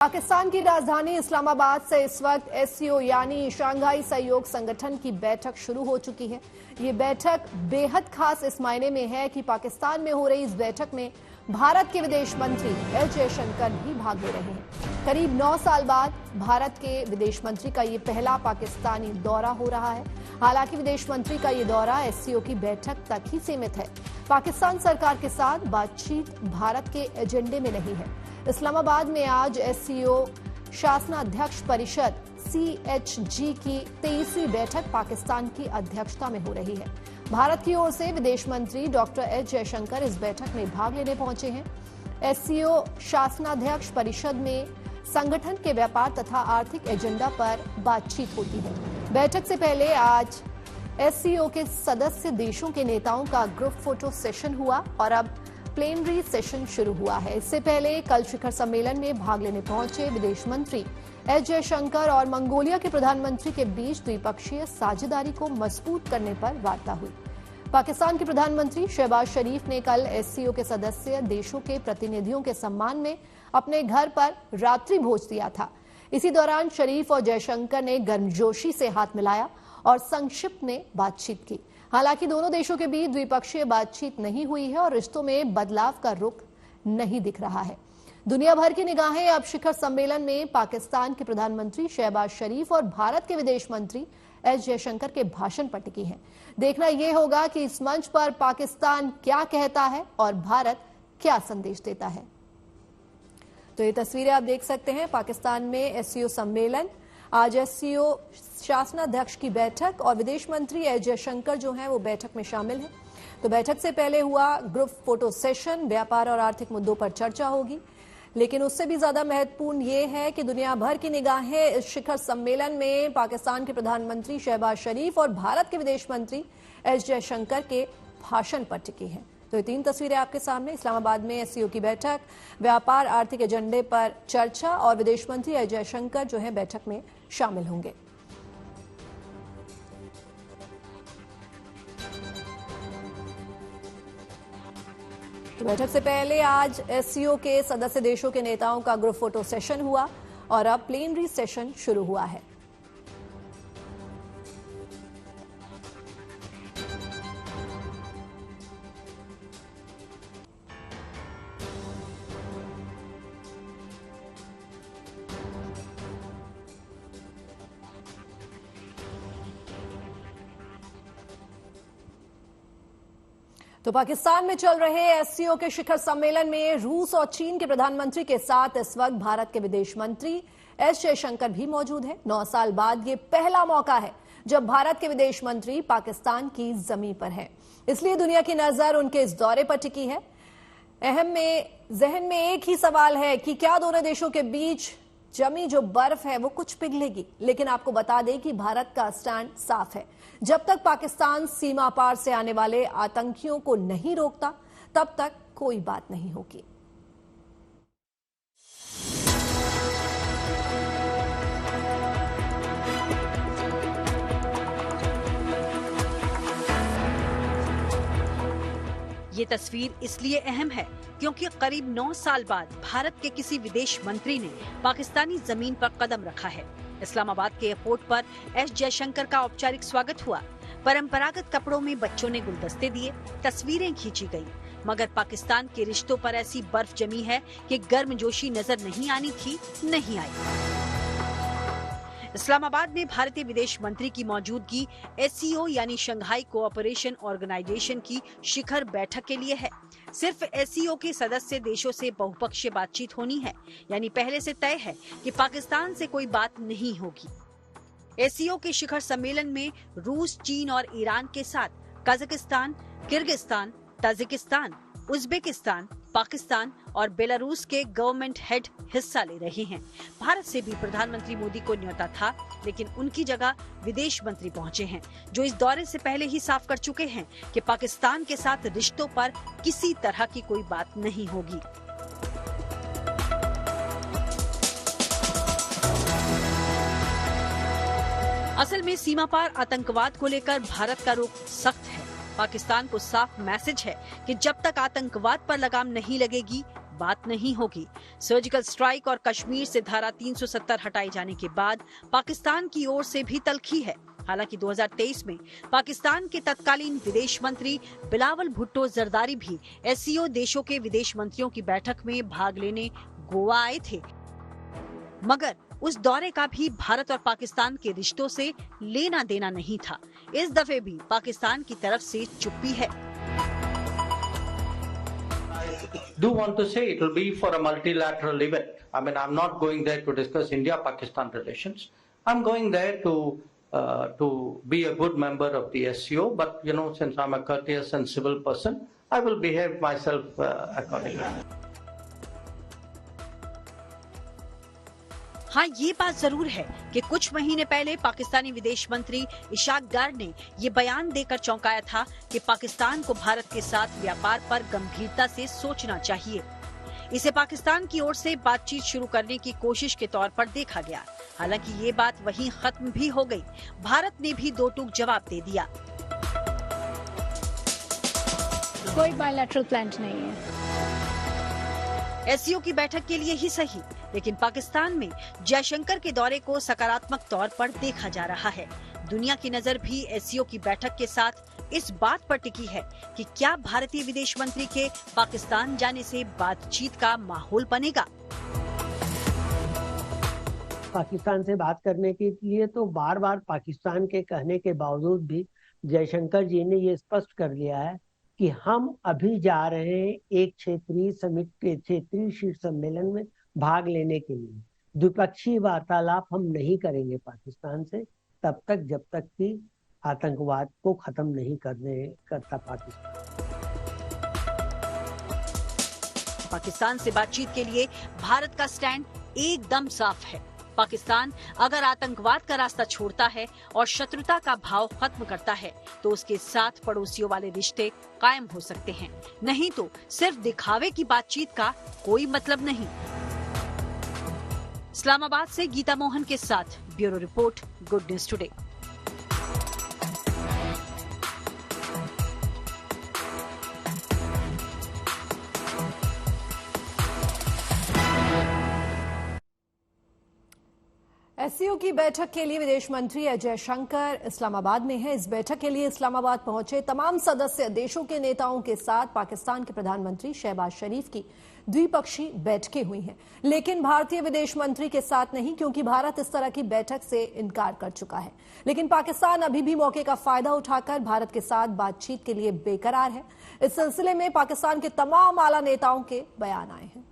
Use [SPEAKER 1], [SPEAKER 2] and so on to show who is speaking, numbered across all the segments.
[SPEAKER 1] पाकिस्तान की राजधानी इस्लामाबाद से इस वक्त एससीओ यानी शंघाई सहयोग संगठन की बैठक शुरू हो चुकी है। ये बैठक बेहद खास इस मायने में है कि पाकिस्तान में हो रही इस बैठक में भारत के विदेश मंत्री एस जयशंकर भी भाग ले रहे हैं। करीब 9 साल बाद भारत के विदेश मंत्री का ये पहला पाकिस्तानी दौरा हो रहा है। हालांकि विदेश मंत्री का ये दौरा एससीओ की बैठक तक ही सीमित है। पाकिस्तान सरकार के साथ बातचीत भारत के एजेंडे में नहीं है। इस्लामाबाद में आज एससीओ शासनाध्यक्ष परिषद CHG की 23वीं बैठक पाकिस्तान की अध्यक्षता में हो रही है। भारत की ओर से विदेश मंत्री डॉक्टर एस जयशंकर इस बैठक में भाग लेने पहुंचे हैं। एससीओ शासनाध्यक्ष परिषद में संगठन के व्यापार तथा आर्थिक एजेंडा पर बातचीत होती है। बैठक से पहले आज एससीओ के सदस्य देशों के नेताओं का ग्रुप फोटो सेशन हुआ और अब प्लेनरी सेशन शुरू हुआ है। इससे पहले कल शिखर सम्मेलन में भाग लेने पहुंचे विदेश मंत्री एस जयशंकर और मंगोलिया के प्रधानमंत्री के बीच द्विपक्षीय साझेदारी को मजबूत करने पर वार्ता हुई। पाकिस्तान के प्रधानमंत्री शहबाज शरीफ ने कल एससीओ के सदस्य देशों के प्रतिनिधियों के सम्मान में अपने घर पर रात्रि भोज दिया था। इसी दौरान शरीफ और जयशंकर ने गर्मजोशी से हाथ मिलाया और संक्षिप्त में बातचीत की। हालांकि दोनों देशों के बीच द्विपक्षीय बातचीत नहीं हुई है और रिश्तों में बदलाव का रुख नहीं दिख रहा है। दुनिया भर की निगाहें अब शिखर सम्मेलन में पाकिस्तान के प्रधानमंत्री शहबाज शरीफ और भारत के विदेश मंत्री एस जयशंकर के भाषण पर टिकी हैं। देखना यह होगा कि इस मंच पर पाकिस्तान क्या कहता है और भारत क्या संदेश देता है। तो ये तस्वीरें आप देख सकते हैं। पाकिस्तान में एससीओ सम्मेलन, आज एससीओ शासनाध्यक्ष की बैठक और विदेश मंत्री एस जयशंकर जो हैं वो बैठक में शामिल हैं। तो बैठक से पहले हुआ ग्रुप फोटो सेशन, व्यापार और आर्थिक मुद्दों पर चर्चा होगी। लेकिन उससे भी ज्यादा महत्वपूर्ण ये है कि दुनिया भर की निगाहें इस शिखर सम्मेलन में पाकिस्तान के प्रधानमंत्री शहबाज शरीफ और भारत के विदेश मंत्री एस जयशंकर के भाषण पर टिकी हैं। तो ये 3 तस्वीरें आपके सामने। इस्लामाबाद में एससीओ की बैठक, व्यापार आर्थिक एजेंडे पर चर्चा और विदेश मंत्री एस जयशंकर जो है बैठक में शामिल होंगे। तो बैठक से पहले आज एससीओ के सदस्य देशों के नेताओं का ग्रुप फोटो सेशन हुआ और अब प्लेनरी सेशन शुरू हुआ है। तो पाकिस्तान में चल रहे एससीओ के शिखर सम्मेलन में रूस और चीन के प्रधानमंत्री के साथ इस वक्त भारत के विदेश मंत्री एस जयशंकर भी मौजूद हैं। 9 साल बाद ये पहला मौका है जब भारत के विदेश मंत्री पाकिस्तान की जमीन पर हैं। इसलिए दुनिया की नजर उनके इस दौरे पर टिकी है। जहन में एक ही सवाल है कि क्या दोनों देशों के बीच जमी जो बर्फ है वो कुछ पिघलेगी। लेकिन आपको बता दें कि भारत का स्टैंड साफ है। जब तक पाकिस्तान सीमा पार से आने वाले आतंकियों को नहीं रोकता तब तक कोई बात नहीं होगी।
[SPEAKER 2] ये तस्वीर इसलिए अहम है क्योंकि करीब 9 साल बाद भारत के किसी विदेश मंत्री ने पाकिस्तानी जमीन पर कदम रखा है। इस्लामाबाद के एयरपोर्ट पर एस जयशंकर का औपचारिक स्वागत हुआ। परंपरागत कपड़ों में बच्चों ने गुलदस्ते दिए, तस्वीरें खींची गई। मगर पाकिस्तान के रिश्तों पर ऐसी बर्फ जमी है कि गर्मजोशी नजर नहीं आनी थी, नहीं आई। इस्लामाबाद में भारतीय विदेश मंत्री की मौजूदगी एससीओ यानी शंघाई कोऑपरेशन ऑर्गेनाइजेशन की शिखर बैठक के लिए है। सिर्फ एससीओ के सदस्य देशों से बहुपक्षीय बातचीत होनी है, यानी पहले से तय है कि पाकिस्तान से कोई बात नहीं होगी। एससीओ के शिखर सम्मेलन में रूस, चीन और ईरान के साथ Kazakhstan, Kyrgyzstan, Tajikistan, Uzbekistan, Pakistan और बेलारूस के गवर्नमेंट हेड हिस्सा ले रहे हैं। भारत से भी प्रधानमंत्री मोदी को न्योता था, लेकिन उनकी जगह विदेश मंत्री पहुंचे हैं, जो इस दौरे से पहले ही साफ कर चुके हैं कि पाकिस्तान के साथ रिश्तों पर किसी तरह की कोई बात नहीं होगी। असल में सीमा पार आतंकवाद को लेकर भारत का रुख सख्त है। पाकिस्तान को साफ मैसेज है कि जब तक आतंकवाद पर लगाम नहीं लगेगी, बात नहीं होगी। सर्जिकल स्ट्राइक और कश्मीर से धारा 370 हटाए जाने के बाद पाकिस्तान की ओर से भी तल्खी है। हालांकि 2023 में पाकिस्तान के तत्कालीन विदेश मंत्री बिलावल भुट्टो जरदारी भी एससीओ देशों के विदेश मंत्रियों की बैठक में भाग लेने गोवा आए थे, मगर उस दौरे का भी भारत और पाकिस्तान के रिश्तों से लेना देना नहीं था। इस दफे भी पाकिस्तान की तरफ से चुप्पी है।
[SPEAKER 3] Do want to say it will be for a multilateral event. I mean, I'm not going there to discuss India-Pakistan relations. I'm going there to be a good member of the SCO. But you know, since I'm a courteous and civil person, I will behave myself accordingly.
[SPEAKER 2] हाँ, ये बात जरूर है कि कुछ महीने पहले पाकिस्तानी विदेश मंत्री इशाक डार ने ये बयान देकर चौंकाया था कि पाकिस्तान को भारत के साथ व्यापार पर गंभीरता से सोचना चाहिए। इसे पाकिस्तान की ओर से बातचीत शुरू करने की कोशिश के तौर पर देखा गया। हालांकि ये बात वहीं खत्म भी हो गई। भारत ने भी दो टूक जवाब दे दिया।
[SPEAKER 4] कोई बायलैटरल प्लान नहीं है।
[SPEAKER 2] एससीओ की बैठक के लिए ही सही, लेकिन पाकिस्तान में जयशंकर के दौरे को सकारात्मक तौर पर देखा जा रहा है। दुनिया की नजर भी एससीओ की बैठक के साथ इस बात पर टिकी है कि क्या भारतीय विदेश मंत्री के पाकिस्तान जाने से बातचीत का माहौल बनेगा।
[SPEAKER 5] पाकिस्तान से बात करने के लिए तो बार बार पाकिस्तान के कहने के बावजूद भी जयशंकर जी ने ये स्पष्ट कर दिया है कि हम अभी जा रहे हैं एक क्षेत्रीय समिट के क्षेत्रीय शीर्ष सम्मेलन में भाग लेने के लिए। द्विपक्षीय वार्तालाप हम नहीं करेंगे पाकिस्तान से तब तक जब तक कि आतंकवाद को खत्म नहीं करता
[SPEAKER 2] पाकिस्तान से बातचीत के लिए भारत का स्टैंड एकदम साफ है। पाकिस्तान अगर आतंकवाद का रास्ता छोड़ता है और शत्रुता का भाव खत्म करता है तो उसके साथ पड़ोसियों वाले रिश्ते कायम हो सकते हैं, नहीं तो सिर्फ दिखावे की बातचीत का कोई मतलब नहीं। इस्लामाबाद से गीता मोहन के साथ bureau report, good news today.
[SPEAKER 1] SCO की बैठक के लिए विदेश मंत्री एस जयशंकर इस्लामाबाद में है। इस बैठक के लिए इस्लामाबाद पहुंचे तमाम सदस्य देशों के नेताओं के साथ पाकिस्तान के प्रधानमंत्री शहबाज शरीफ की द्विपक्षीय बैठकें हुई हैं, लेकिन भारतीय विदेश मंत्री के साथ नहीं, क्योंकि भारत इस तरह की बैठक से इनकार कर चुका है। लेकिन पाकिस्तान अभी भी मौके का फायदा उठाकर भारत के साथ बातचीत के लिए बेकरार है। इस सिलसिले में पाकिस्तान के तमाम आला नेताओं के बयान आए हैं।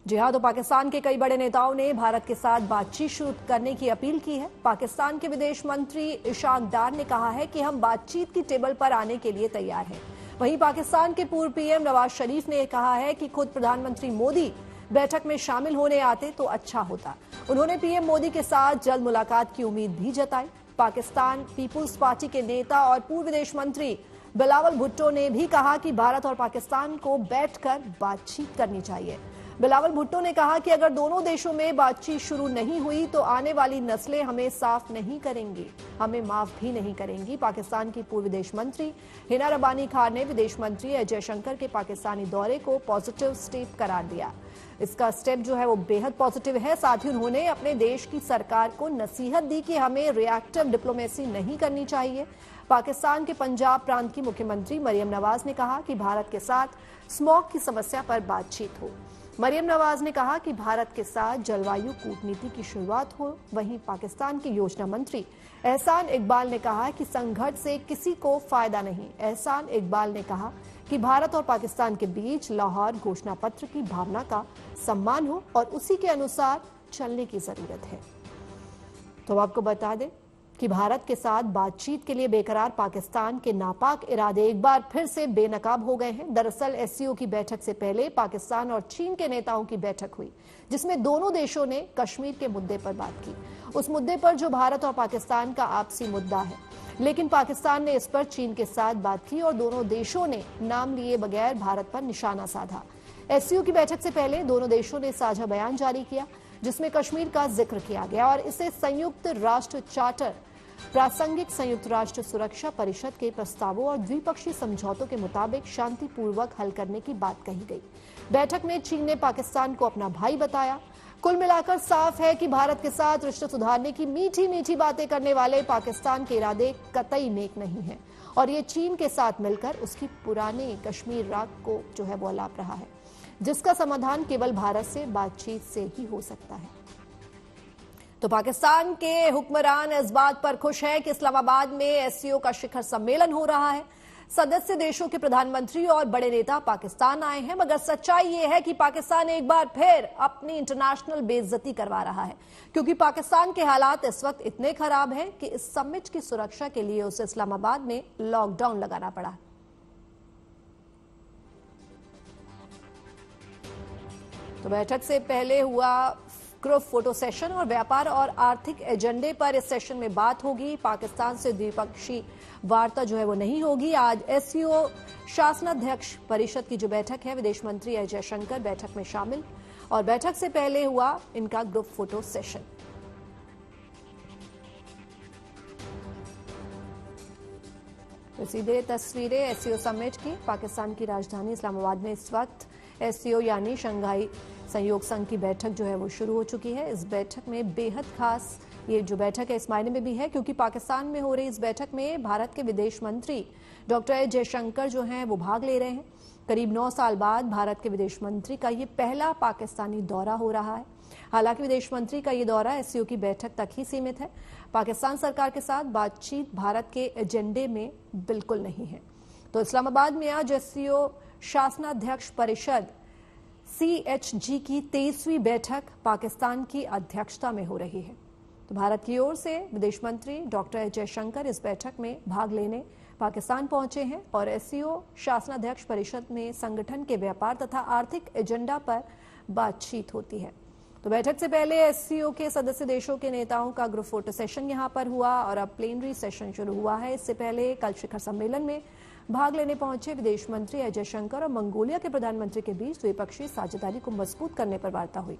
[SPEAKER 1] जी हां, तो पाकिस्तान के कई बड़े नेताओं ने भारत के साथ बातचीत शुरू करने की अपील की है। पाकिस्तान के विदेश मंत्री इशाक डार ने कहा है कि हम बातचीत की टेबल पर आने के लिए तैयार हैं। वहीं पाकिस्तान के पूर्व पीएम नवाज शरीफ ने कहा है कि खुद प्रधानमंत्री मोदी बैठक में शामिल होने आते तो अच्छा होता। उन्होंने पीएम मोदी के साथ जल्द मुलाकात की उम्मीद भी जताई। पाकिस्तान पीपुल्स पार्टी के नेता और पूर्व विदेश मंत्री बिलावल भुट्टो ने भी कहा कि भारत और पाकिस्तान को बैठकर बातचीत करनी चाहिए। बिलावल भुट्टो ने कहा कि अगर दोनों देशों में बातचीत शुरू नहीं हुई तो आने वाली नस्लें हमें साफ नहीं करेंगी, हमें माफ भी नहीं करेंगी। पाकिस्तान की पूर्व विदेश मंत्री हिना रबानी खान ने विदेश मंत्री एस जयशंकर के पाकिस्तानी दौरे को पॉजिटिव स्टेप करार दिया। इसका स्टेप जो है वो बेहद पॉजिटिव है। साथ ही उन्होंने अपने देश की सरकार को नसीहत दी कि हमें रिएक्टिव डिप्लोमेसी नहीं करनी चाहिए। पाकिस्तान के पंजाब प्रांत की मुख्यमंत्री मरियम नवाज ने कहा कि भारत के साथ स्मॉग की समस्या पर बातचीत हो। मरियम नवाज ने कहा कि भारत के साथ जलवायु कूटनीति की शुरुआत हो। वहीं पाकिस्तान के योजना मंत्री एहसान इकबाल ने कहा कि संघर्ष से किसी को फायदा नहीं। एहसान इकबाल ने कहा कि भारत और पाकिस्तान के बीच लाहौर घोषणा पत्र की भावना का सम्मान हो और उसी के अनुसार चलने की जरूरत है। तो आपको बता दें कि भारत के साथ बातचीत के लिए बेकरार पाकिस्तान के नापाक इरादे एक बार फिर से बेनकाब हो गए हैं। दरअसल एससीओ की बैठक से पहले पाकिस्तान और चीन के नेताओं की बैठक हुई, जिसमें दोनों देशों ने कश्मीर के मुद्दे पर बात की। उस मुद्दे पर जो भारत और पाकिस्तान का आपसी मुद्दा है, लेकिन पाकिस्तान ने इस पर चीन के साथ बात की और दोनों देशों ने नाम लिए बगैर भारत पर निशाना साधा। एससीओ की बैठक से पहले दोनों देशों ने साझा बयान जारी किया, जिसमें कश्मीर का जिक्र किया गया और इसे संयुक्त राष्ट्र चार्टर, प्रासंगिक संयुक्त राष्ट्र सुरक्षा परिषद के प्रस्तावों और द्विपक्षीय समझौतों के मुताबिक शांतिपूर्वक हल करने की बात कही गई। बैठक में चीन ने पाकिस्तान को अपना भाई बताया। कुल मिलाकर साफ है कि भारत के साथ रिश्ते सुधारने की मीठी मीठी बातें करने वाले पाकिस्तान के इरादे कतई नेक नहीं हैं और ये चीन के साथ मिलकर उसकी पुराने कश्मीर राग को जो है वो अलाप रहा है, जिसका समाधान केवल भारत से बातचीत से ही हो सकता है। तो पाकिस्तान के हुक्मरान इस बात पर खुश हैं कि इस्लामाबाद में एससीओ का शिखर सम्मेलन हो रहा है। सदस्य देशों के प्रधानमंत्री और बड़े नेता पाकिस्तान आए हैं, मगर सच्चाई यह है कि पाकिस्तान एक बार फिर अपनी इंटरनेशनल बेइज्जती करवा रहा है, क्योंकि पाकिस्तान के हालात इस वक्त इतने खराब हैं कि इस समिट की सुरक्षा के लिए उसे इस्लामाबाद में लॉकडाउन लगाना पड़ा। तो बैठक से पहले हुआ ग्रुप फोटो सेशन और व्यापार और आर्थिक एजेंडे पर इस सेशन में बात होगी। पाकिस्तान से द्विपक्षीय वार्ता जो है वो नहीं होगी। आज एससीओ शासनाध्यक्ष परिषद की जो बैठक है, विदेश मंत्री एस जयशंकर बैठक में शामिल और बैठक से पहले हुआ इनका ग्रुप फोटो सेशन। तो सीधे तस्वीरें एससीओ समिट की। पाकिस्तान की राजधानी इस्लामाबाद में इस वक्त एससीओ यानी शंघाई सहयोग संघ की बैठक जो है वो शुरू हो चुकी है। इस बैठक में बेहद खास ये जो बैठक है इस मायने में भी है क्योंकि पाकिस्तान में हो रही इस बैठक में भारत के विदेश मंत्री डॉक्टर एस जयशंकर जो हैं वो भाग ले रहे हैं। करीब 9 साल बाद भारत के विदेश मंत्री का ये पहला पाकिस्तानी दौरा हो रहा है। हालांकि विदेश मंत्री का ये दौरा एससीओ की बैठक तक ही सीमित है। पाकिस्तान सरकार के साथ बातचीत भारत के एजेंडे में बिल्कुल नहीं है। तो इस्लामाबाद में आज एससीओ शासनाध्यक्ष परिषद CHG की 23वीं बैठक पाकिस्तान की अध्यक्षता में हो रही है। तो भारत की ओर से विदेश मंत्री डॉक्टर एस जयशंकर इस बैठक में भाग लेने पाकिस्तान पहुंचे हैं और एससीओ शासनाध्यक्ष परिषद में संगठन के व्यापार तथा आर्थिक एजेंडा पर बातचीत होती है। तो बैठक से पहले एससीओ के सदस्य देशों के नेताओं का ग्रुप फोटो सेशन यहां पर हुआ और अब प्लेनरी सेशन शुरू हुआ है। इससे पहले कल शिखर सम्मेलन में भाग लेने पहुंचे विदेश मंत्री एस जयशंकर और मंगोलिया के प्रधानमंत्री के बीच द्विपक्षीय साझेदारी को मजबूत करने पर वार्ता हुई।